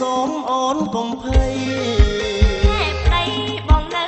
សូមអូនកុំភ័យ แม่ប្តីបងនៅ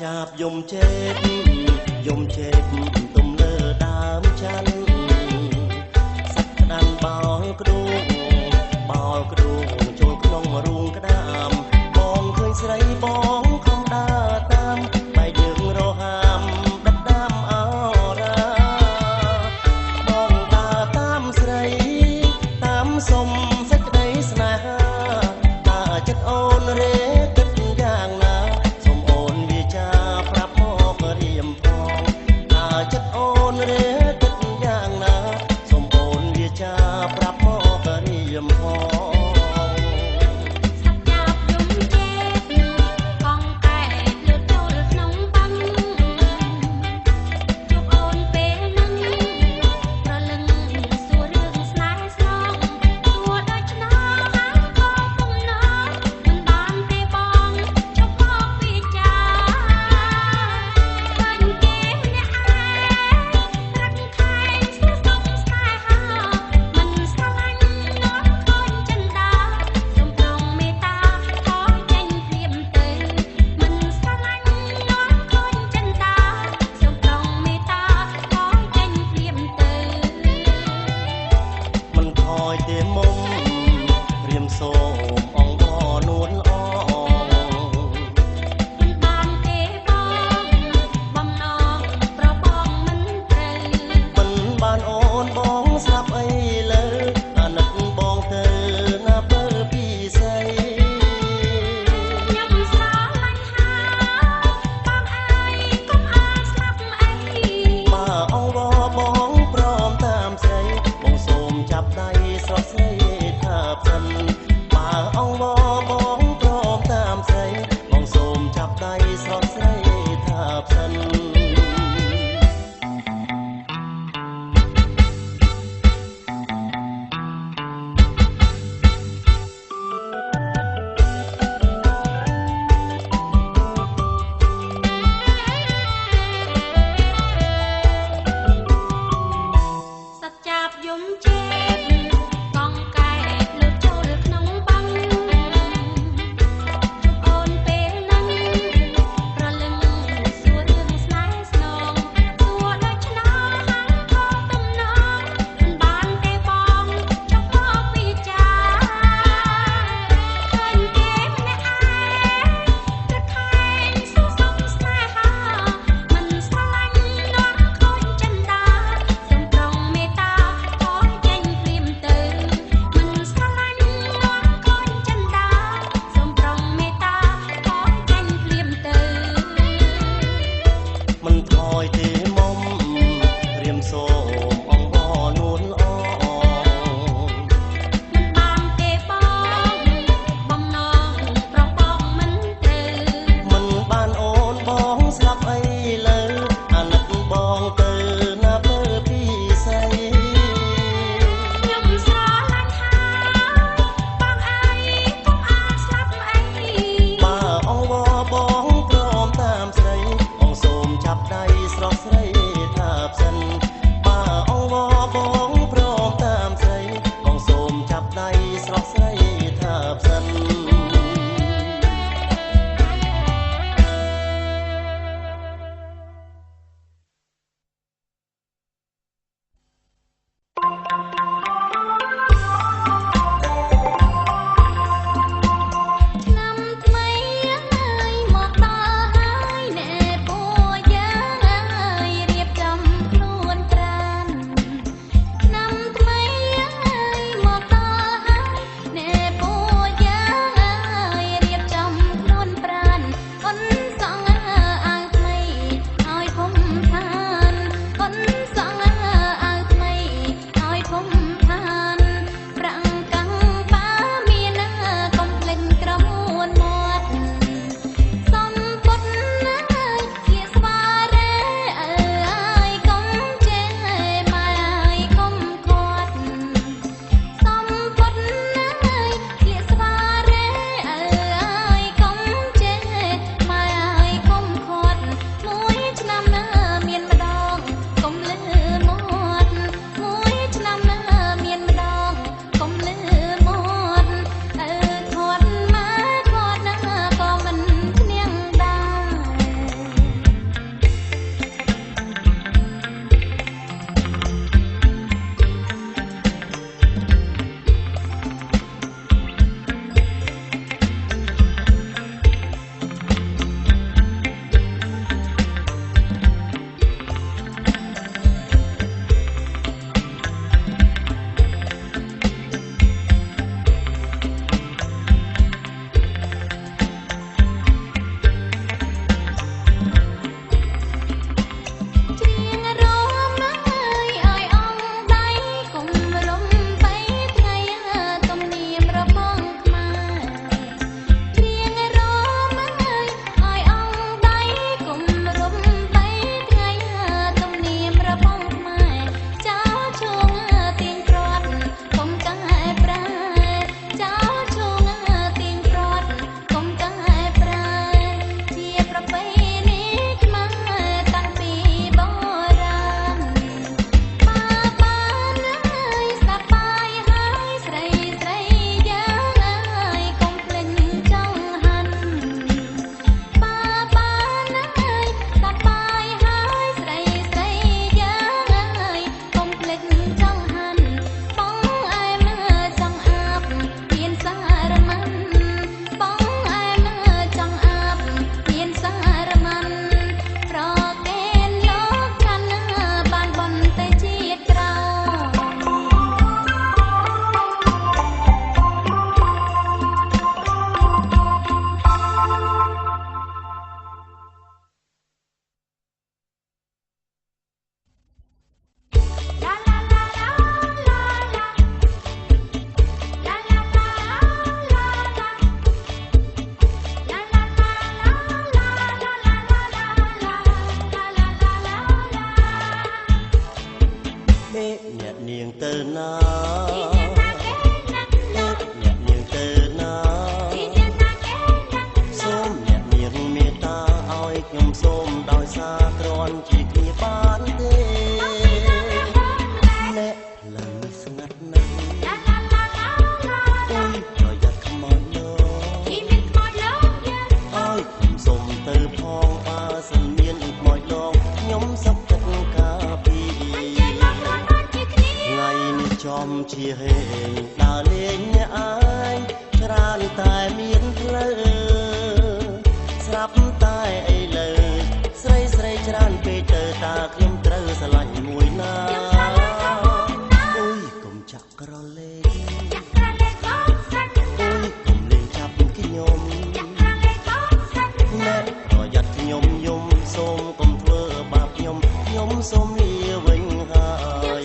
ចាប់យំចេកយំចេកទុំលើដើមច័ន្ទសក្តានបោលក្ដួងចូលក្នុងរូងក្ដាមបងឃើញស្រីបងខំដើរតាមបែកយើងរហាមដិតដាមអរ៉ាបងដើរតាមស្រីតាមសុំសេចក្ដីស្នេហាតើចិត្តអូនរេគិតយ៉ាងណាសុំអូនវាចាប្រាប់មករៀមផងតើចិត្តអូនរេគិតយ៉ាងណាសុំអូនវាចាប្រាប់មករៀមផងថ្មី ណាអ្នកនាងទៅណាសូមអ្នកនាងមេត្តាឲ្យខ្ញុំសូមដោយសារគ្រាន់ជាគ្នាបានទេអ្នកផ្លូវស្ងាត់ណាស់អុយប្រយ័ត្នខ្មោចលោកឲ្យខ្ញុំសូមទៅផងបើសិនមានខ្មោចលោកខ្ញុំសុខចិត្តការពីថ្ងៃនេះចំជាហេងដើរលេងអ្នកឯងច្រើនតែមានផ្លូវស្រាប់តែអីលើស្រីស្រីច្រើនពេកទៅតើខ្ញុំត្រូវស្រឡាញ់មួយណាអុយកុំចាក់ក្រលេងអុយកុំលេងចាប់ខ្ញុំអ្នកប្រយ័ត្នខ្ញុំយំសូមកុំធ្វើបាបខ្ញុំសូមលាវិញហើយ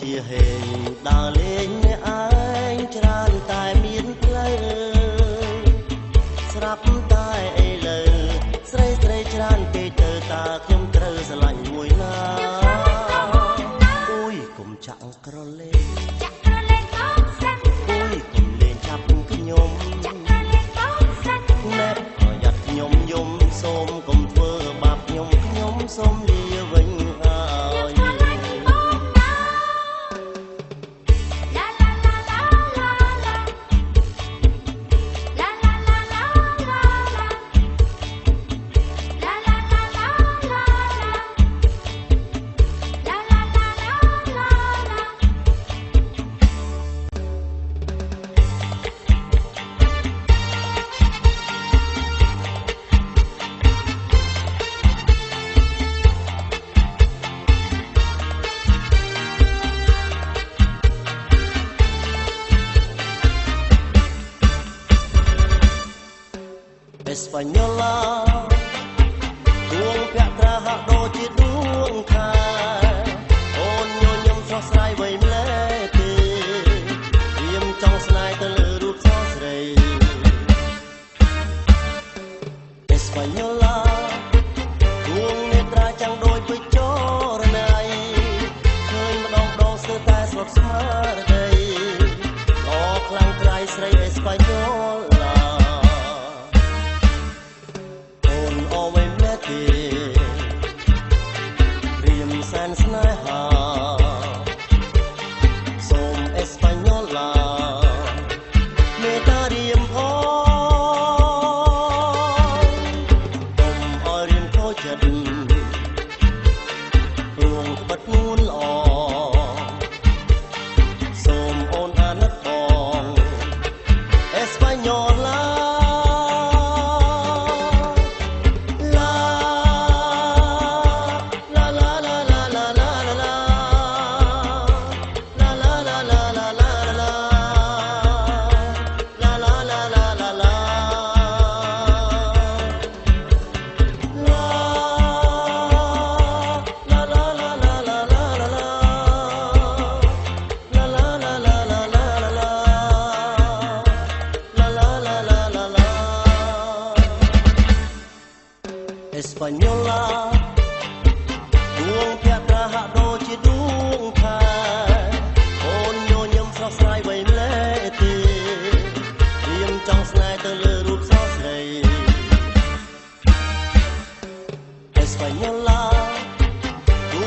ជាហេងដើរលេងអ្នកឯងច្រើនតែមានផ្លូវស្រាប់តែអីលើស្រីស្រីច្រើនពេកទៅតើខ្ញុំត្រូវស្រឡាញ់មួយណាអុយកុំចាក់ក្រលេងអុយកុំលេងចាប់ខ្ញុំអ្នកប្រយ័ត្នខ្ញុំយំសូមកុំធ្វើបាបខ្ញុំសូមលាវិញហើយEspañola ដួងភក្ត្រាហាក់ដូចជាដួងខែអូនញញឹមស្រស់ស្រាយវៃម្លេះទេព្រាមចង់ស្នេហ៍ទៅលើរូបសស្រី Española ដួងនេត្រាចាំងដូចពេជ្រចរណៃឃើញម្ដងស្ទើរតែស្លុតស្មារតីល្អខ្លាំងក្រៃស្រី Españolaព្រាមសែនស្នេហាសូម Española មេត្តារៀមផងកុំឲ្យរៀមខូចចិត្តរួងក្បិតនួនល្អសូមអូនអាណិតបង Española Española ដួងភក្ត្រាហាក់ដូចជាដួងខែអូនញញឹមស្រស់ស្រាយវៃម្លេះទេព្រាមចង់ស្នេហ៍ទៅលើរូបសស្រី Española ដ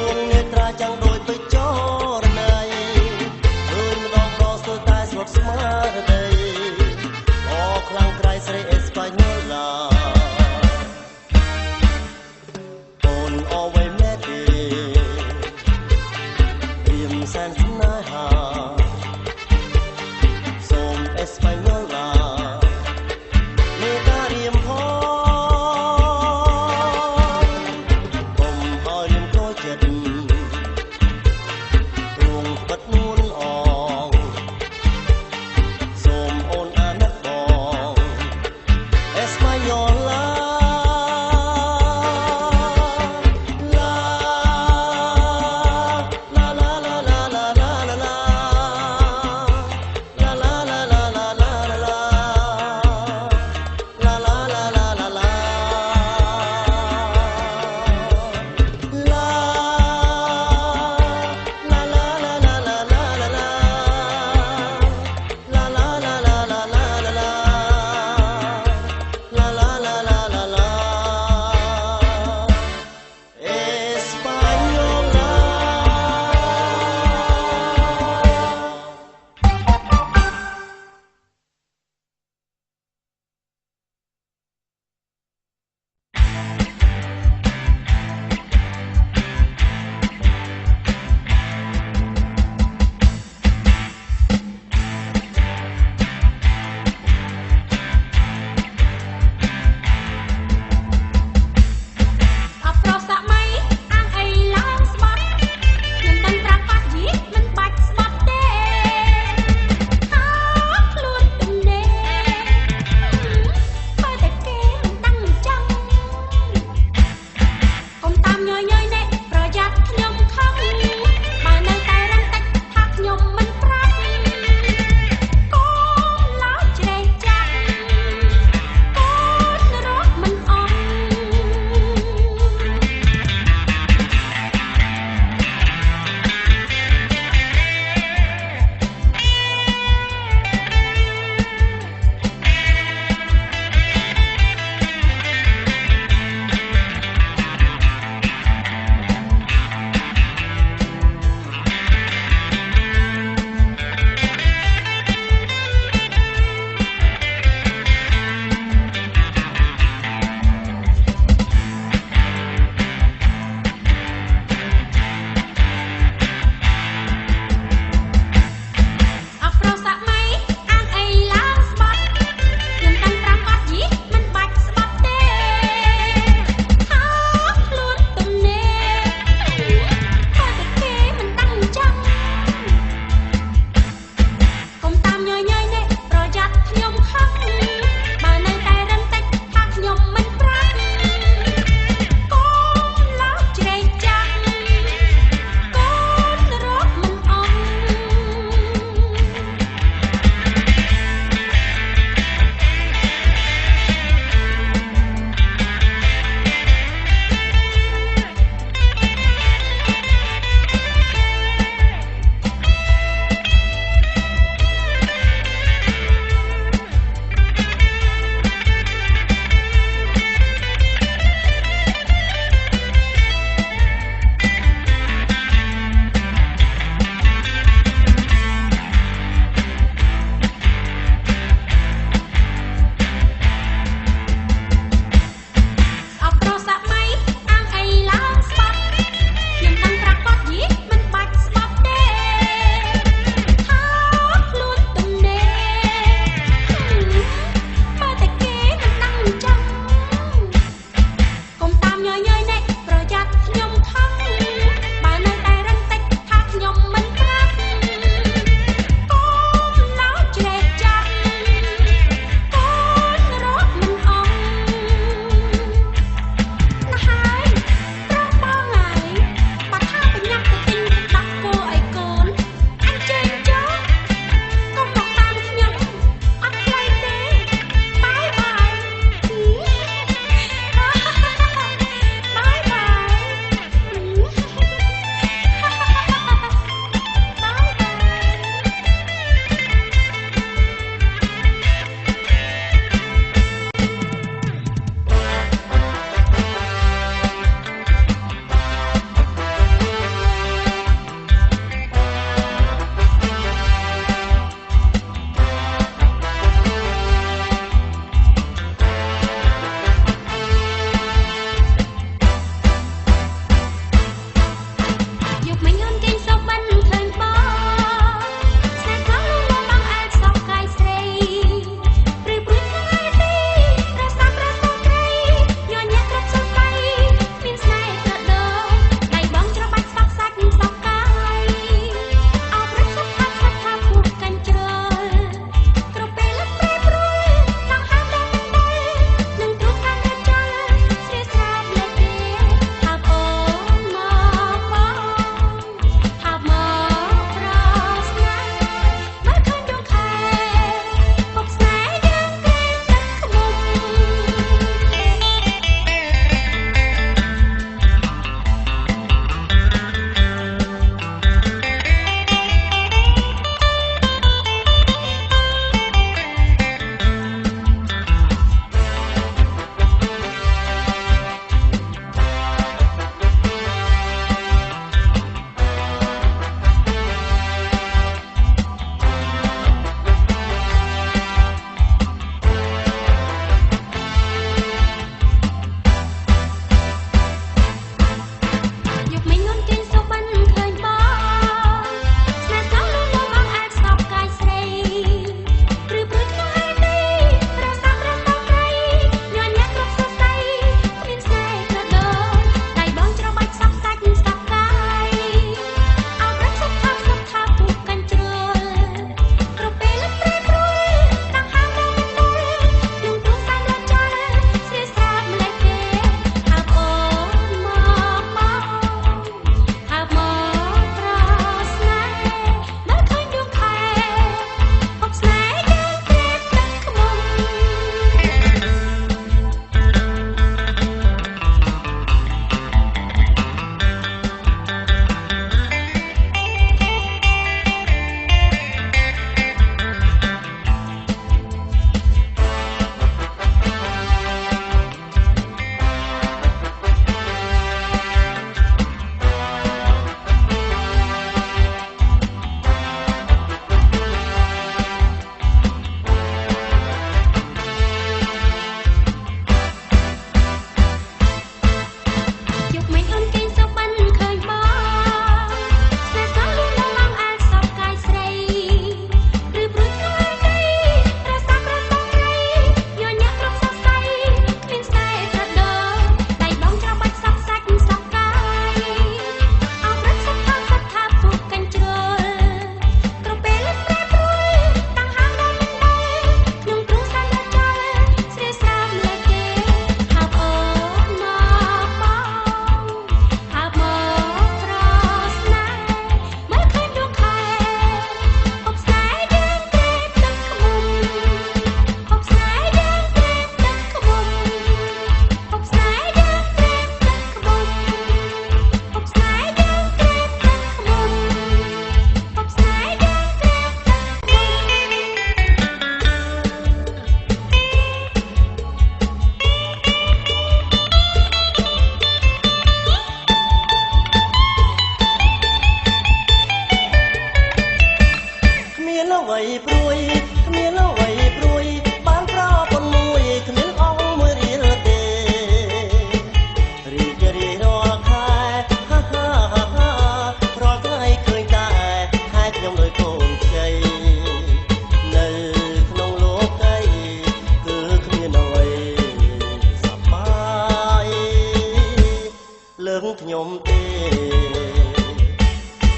ខ្ញុំទេ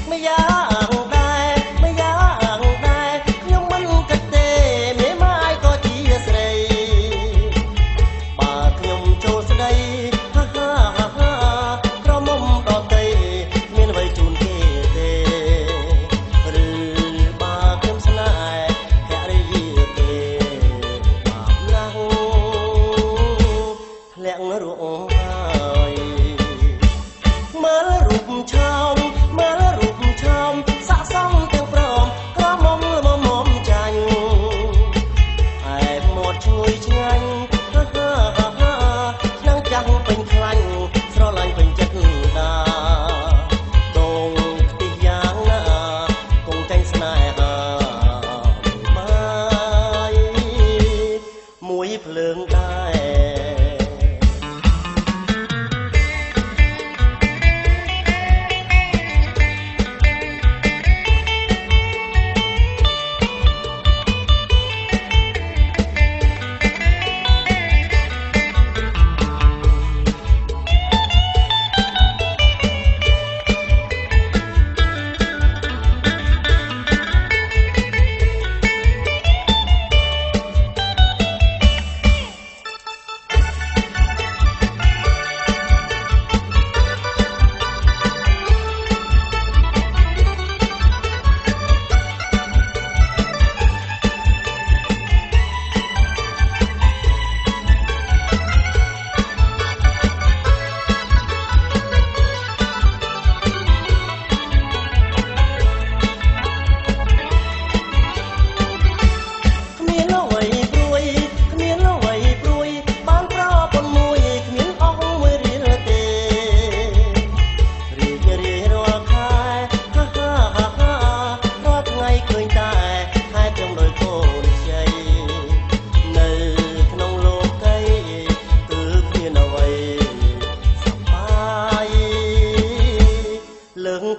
ម្យ៉ាងដែរម្យ៉ាងដែរខ្ញុំមិនគិតទេមេម៉ាយក៏ជាស្រីបើខ្ញុំចូលស្ដីហាហាហាក្រមុំដតីមានអ្វីជូនគេទេឬបើខ្ញុំស្នេហ៍ភរិយាគេបាបណាស់ធ្លាក់រងហើយមើលរូបឆោមមើលរូបឆោមស័កសមទាំងព្រមក្រមុំល្មមចាញ់ឯមាត់ឈ្ងុយឆ្ងាញ់ហាហាហាឆ្នាំងចាំងពេញខ្លាញ់ស្រឡាញ់ពេញចិត្តដាដងខ្ទិះយ៉ាងណាគង់ចាញ់ស្នេហាបាយមួយភ្លើងដែរ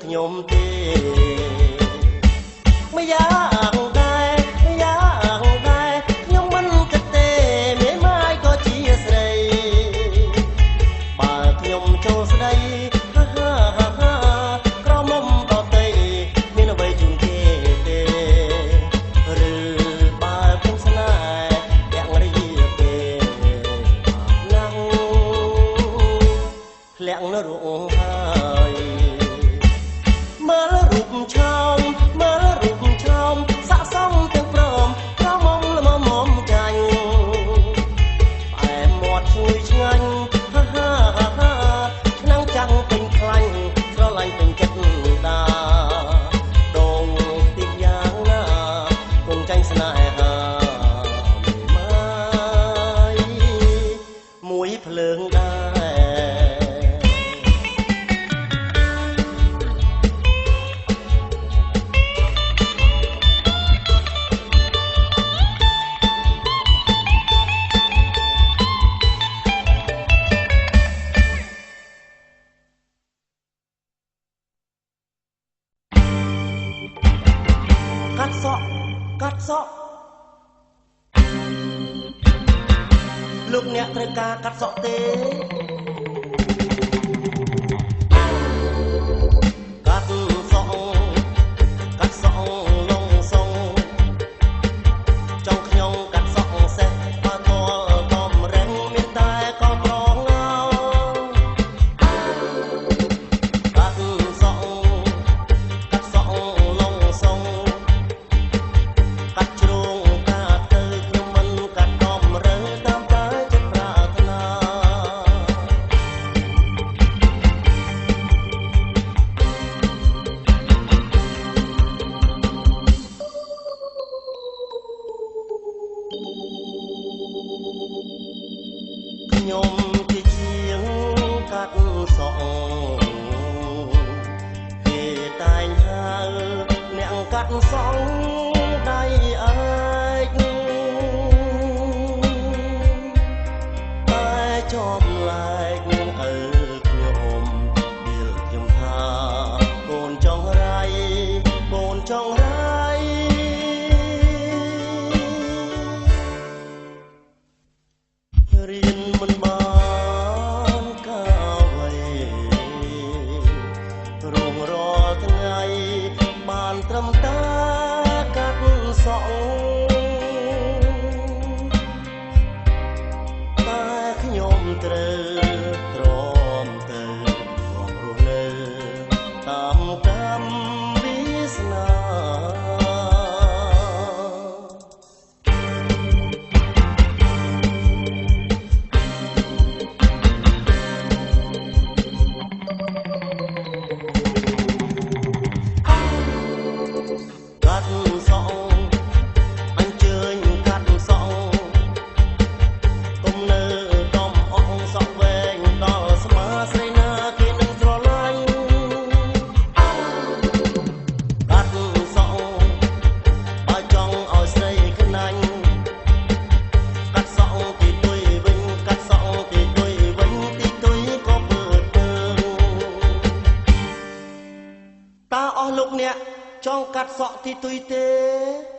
ខ្ញុំទេម្យ៉ាងដែរម្យ៉ាងដែរខ្ញុំមិនគិតទេមេម៉ាយក៏ជាស្រីបើខ្ញុំចូលស្ដីហាហាហាក្រមុំដតីមានអ្វីជូនគេទេឬបើខ្ញុំស្នេហ៍ភរិយាគេណាស់ធ្លាក់នៅរងហើយមើលរូបឆោមមើលរូបឆោមស័កសមទាំងព្រមក្រមុំល្មមចាញ់ឯមាត់ឈ្ងុយឆ្ងាញ់ហាហាហាឆ្នាំងចាំងពេញខ្លាញ់ស្រឡាញ់ពេញចិត្តដាដងទីយ៉ាងណាគង់ចាញ់ស្នេហាម៉ាយមួយភ្លើងដែរកាត់សក់កាត់សក់លោកអ្នកត្រូវការកាត់សក់ទេកាត់សក់កាត់សក់លងសងចង់ខ្ញុំកាត់សក់សេះបើទល់កំរឹងមានតែកងប្រងអោកាត់សក់កាត់សក់លងសងកាត់ជ្រងកាត់ទៅខ្ញុំមិនកាត់ដំរើតាមតែចិត្តប្រាថ្នាខ្ញុំជាជាងកាត់សក់គេតែងហៅអ្នកកាត់សក់ដៃឯកតែជាប់លែកឪខ្ញុំដៀលខ្ញុំថាកូនចង់រៃកូនចង់រៃរៀនមិនបានកាវៃ ចង់កាត់សក់ទីទុយទេ